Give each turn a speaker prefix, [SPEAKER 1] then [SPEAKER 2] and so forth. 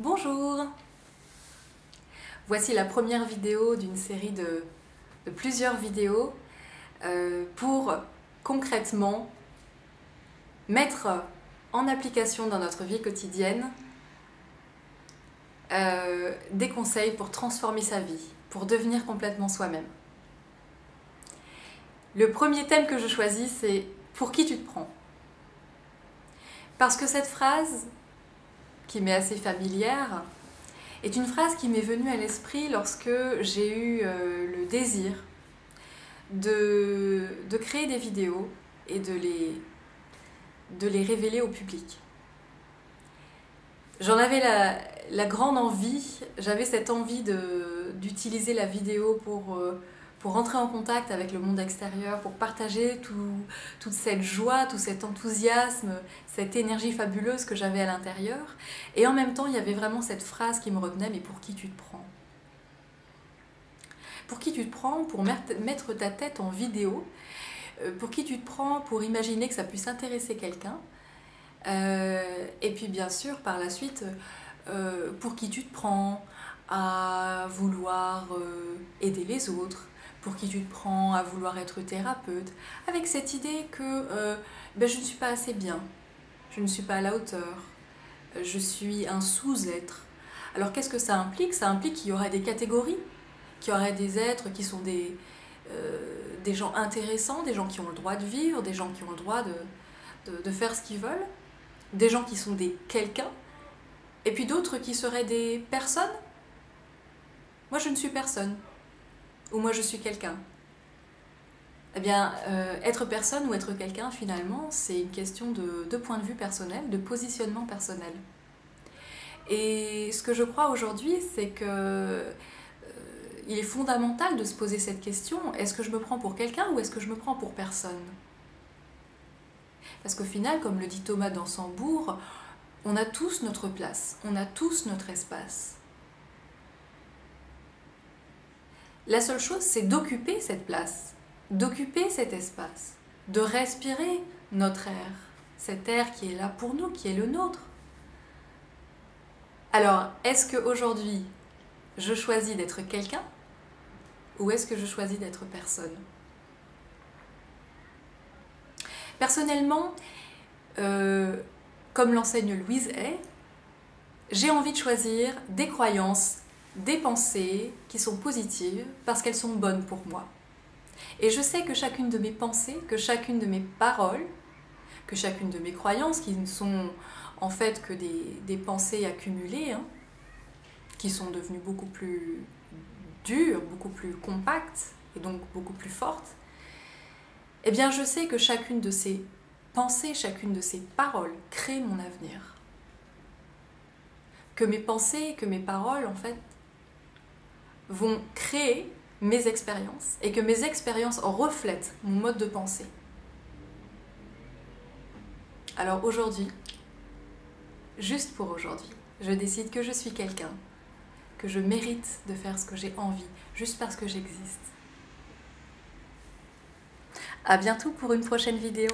[SPEAKER 1] Bonjour! Voici la première vidéo d'une série de plusieurs vidéos pour concrètement mettre en application dans notre vie quotidienne des conseils pour transformer sa vie, pour devenir complètement soi-même. Le premier thème que je choisis, c'est « Pour qui tu te prends ?» Parce que cette phrase, qui m'est assez familière, est une phrase qui m'est venue à l'esprit lorsque j'ai eu le désir de créer des vidéos et de les révéler au public. J'en avais la grande envie, j'avais cette envie d'utiliser la vidéo pour rentrer en contact avec le monde extérieur, pour partager toute cette joie, tout cet enthousiasme, cette énergie fabuleuse que j'avais à l'intérieur. Et en même temps, il y avait vraiment cette phrase qui me retenait, mais pour qui tu te prends ? Pour qui tu te prends pour mettre ta tête en vidéo ? Pour qui tu te prends pour imaginer que ça puisse intéresser quelqu'un ? Et puis bien sûr, par la suite, pour qui tu te prends à vouloir aider les autres ? Pour qui tu te prends à vouloir être thérapeute, avec cette idée que je ne suis pas assez bien, je ne suis pas à la hauteur, je suis un sous-être. Alors qu'est-ce que ça implique ? Ça implique qu'il y aurait des catégories, qu'il y aurait des êtres qui sont des gens intéressants, des gens qui ont le droit de vivre, des gens qui ont le droit de faire ce qu'ils veulent, des gens qui sont des quelqu'un, et puis d'autres qui seraient des personnes. Moi je ne suis personne. Ou moi je suis quelqu'un. Eh bien, être personne ou être quelqu'un, finalement, c'est une question de point de vue personnel, de positionnement personnel. Et ce que je crois aujourd'hui, c'est que il est fondamental de se poser cette question, est-ce que je me prends pour quelqu'un ou est-ce que je me prends pour personne ? Parce qu'au final, comme le dit Thomas d'Ansembourg, on a tous notre place, on a tous notre espace. La seule chose, c'est d'occuper cette place, d'occuper cet espace, de respirer notre air, cet air qui est là pour nous, qui est le nôtre. Alors, est-ce qu'aujourd'hui, je choisis d'être quelqu'un ou est-ce que je choisis d'être personne ? Personnellement, comme l'enseigne Louise Hay, j'ai envie de choisir des croyances, des pensées qui sont positives parce qu'elles sont bonnes pour moi. Et je sais que chacune de mes pensées, que chacune de mes paroles, que chacune de mes croyances, qui ne sont en fait que des pensées accumulées, qui sont devenues beaucoup plus dures, beaucoup plus compactes et donc beaucoup plus fortes, eh bien je sais que chacune de ces pensées, chacune de ces paroles crée mon avenir. Que mes pensées, que mes paroles, en fait, vont créer mes expériences et que mes expériences reflètent mon mode de pensée. Alors aujourd'hui, juste pour aujourd'hui, je décide que je suis quelqu'un, que je mérite de faire ce que j'ai envie, juste parce que j'existe. À bientôt pour une prochaine vidéo.